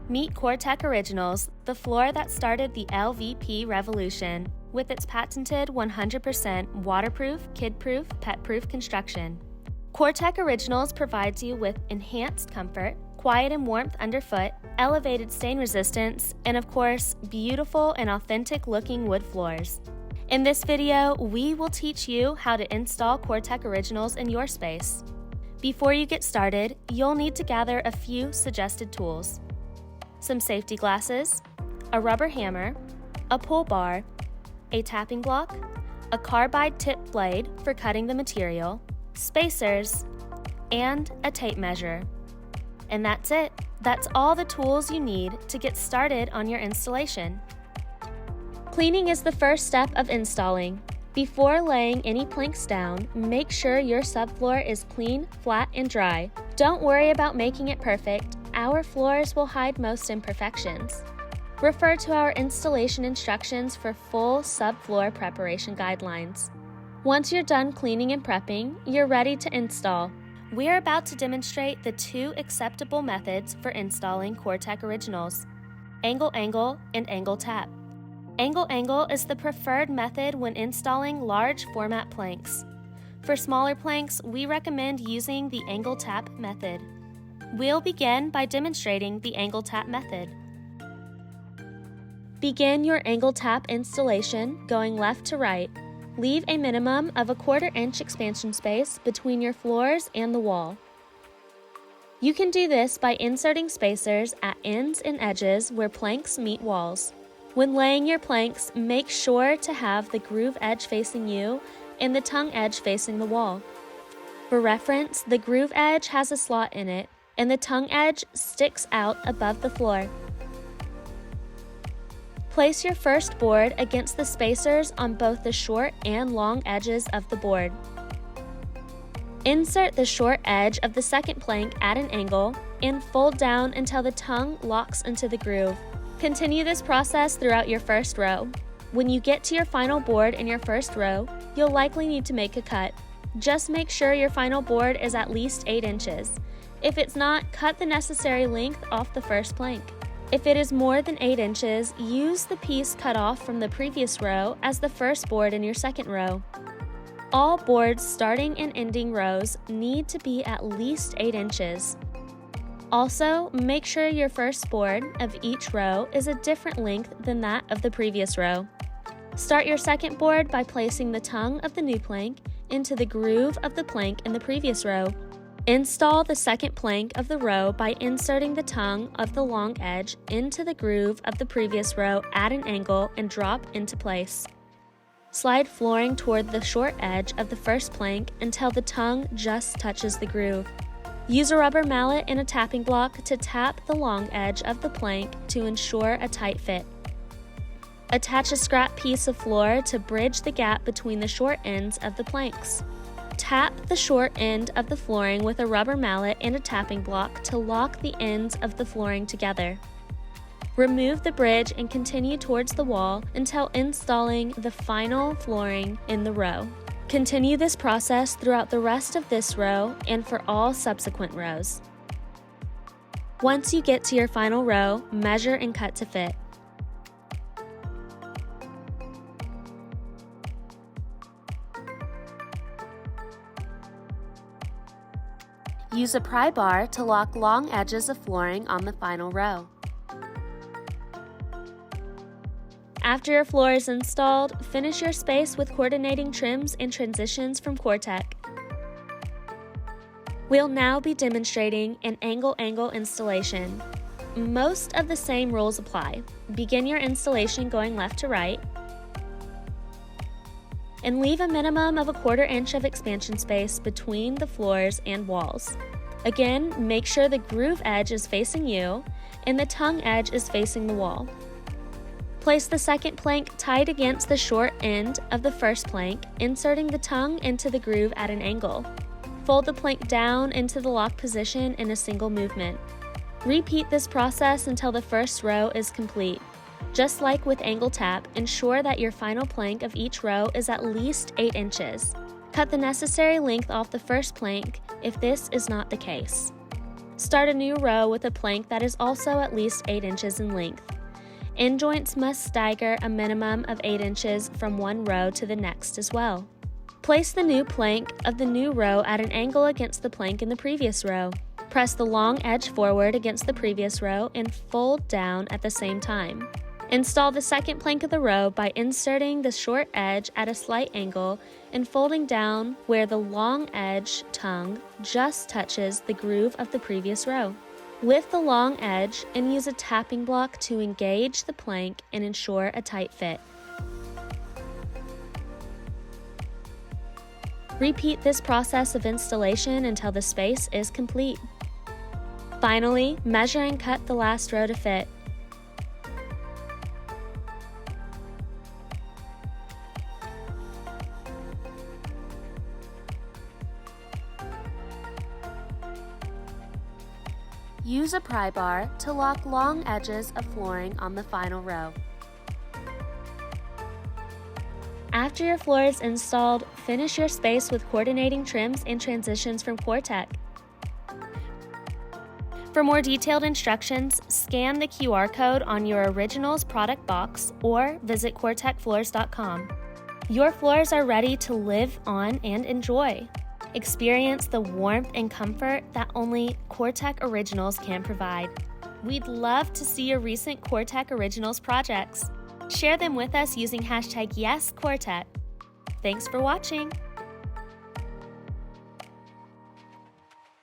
Meet COREtec Originals, the floor that started the LVP revolution, with its patented 100% waterproof, kid-proof, pet-proof construction. COREtec Originals provides you with enhanced comfort, quiet and warmth underfoot, elevated stain resistance, and of course, beautiful and authentic looking wood floors. In this video, we will teach you how to install COREtec Originals in your space. Before you get started, you'll need to gather a few suggested tools: some safety glasses, a rubber hammer, a pull bar, a tapping block, a carbide tipped blade for cutting the material, spacers, and a tape measure. And that's it. That's all the tools you need to get started on your installation. Cleaning is the first step of installing. Before laying any planks down, make sure your subfloor is clean, flat, and dry. Don't worry about making it perfect. Our floors will hide most imperfections. Refer to our installation instructions for full subfloor preparation guidelines. Once you're done cleaning and prepping, you're ready to install. We're about to demonstrate the two acceptable methods for installing COREtec Originals: angle-angle and angle-tap. Angle-angle is the preferred method when installing large format planks. For smaller planks, we recommend using the angle-tap method. We'll begin by demonstrating the angle-tap method. Begin your angle-tap installation going left to right. Leave a minimum of a 1/4 inch expansion space between your floors and the wall. You can do this by inserting spacers at ends and edges where planks meet walls. When laying your planks, make sure to have the groove edge facing you and the tongue edge facing the wall. For reference, the groove edge has a slot in it, and the tongue edge sticks out above the floor. Place your first board against the spacers on both the short and long edges of the board. Insert the short edge of the second plank at an angle and fold down until the tongue locks into the groove. Continue this process throughout your first row. When you get to your final board in your first row, you'll likely need to make a cut. Just make sure your final board is at least 8 inches. If it's not, cut the necessary length off the first plank. If it is more than 8 inches, use the piece cut off from the previous row as the first board in your second row. All boards starting and ending rows need to be at least 8 inches. Also, make sure your first board of each row is a different length than that of the previous row. Start your second board by placing the tongue of the new plank into the groove of the plank in the previous row. Install the second plank of the row by inserting the tongue of the long edge into the groove of the previous row at an angle and drop into place. Slide flooring toward the short edge of the first plank until the tongue just touches the groove. Use a rubber mallet and a tapping block to tap the long edge of the plank to ensure a tight fit. Attach a scrap piece of floor to bridge the gap between the short ends of the planks. Tap the short end of the flooring with a rubber mallet and a tapping block to lock the ends of the flooring together. Remove the bridge and continue towards the wall until installing the final flooring in the row. Continue this process throughout the rest of this row and for all subsequent rows. Once you get to your final row, measure and cut to fit. Use a pry bar to lock long edges of flooring on the final row. After your floor is installed, finish your space with coordinating trims and transitions from COREtec. We'll now be demonstrating an angle-angle installation. Most of the same rules apply. Begin your installation going left to right, and leave a minimum of a 1/4 inch of expansion space between the floors and walls. Again, make sure the groove edge is facing you and the tongue edge is facing the wall. Place the second plank tight against the short end of the first plank, inserting the tongue into the groove at an angle. Fold the plank down into the lock position in a single movement. Repeat this process until the first row is complete. Just like with angle tap, ensure that your final plank of each row is at least 8 inches. Cut the necessary length off the first plank if this is not the case. Start a new row with a plank that is also at least 8 inches in length. End joints must stagger a minimum of 8 inches from one row to the next as well. Place the new plank of the new row at an angle against the plank in the previous row. Press the long edge forward against the previous row and fold down at the same time. Install the second plank of the row by inserting the short edge at a slight angle and folding down where the long edge tongue just touches the groove of the previous row. Lift the long edge and use a tapping block to engage the plank and ensure a tight fit. Repeat this process of installation until the space is complete. Finally, measure and cut the last row to fit. Use a pry bar to lock long edges of flooring on the final row. After your floor is installed, finish your space with coordinating trims and transitions from COREtec. For more detailed instructions, scan the QR code on your Originals product box or visit COREtecFloors.com. Your floors are ready to live on and enjoy. Experience the warmth and comfort that only COREtec Originals can provide. We'd love to see your recent COREtec Originals projects. Share them with us using #YesCOREtec. Thanks for watching.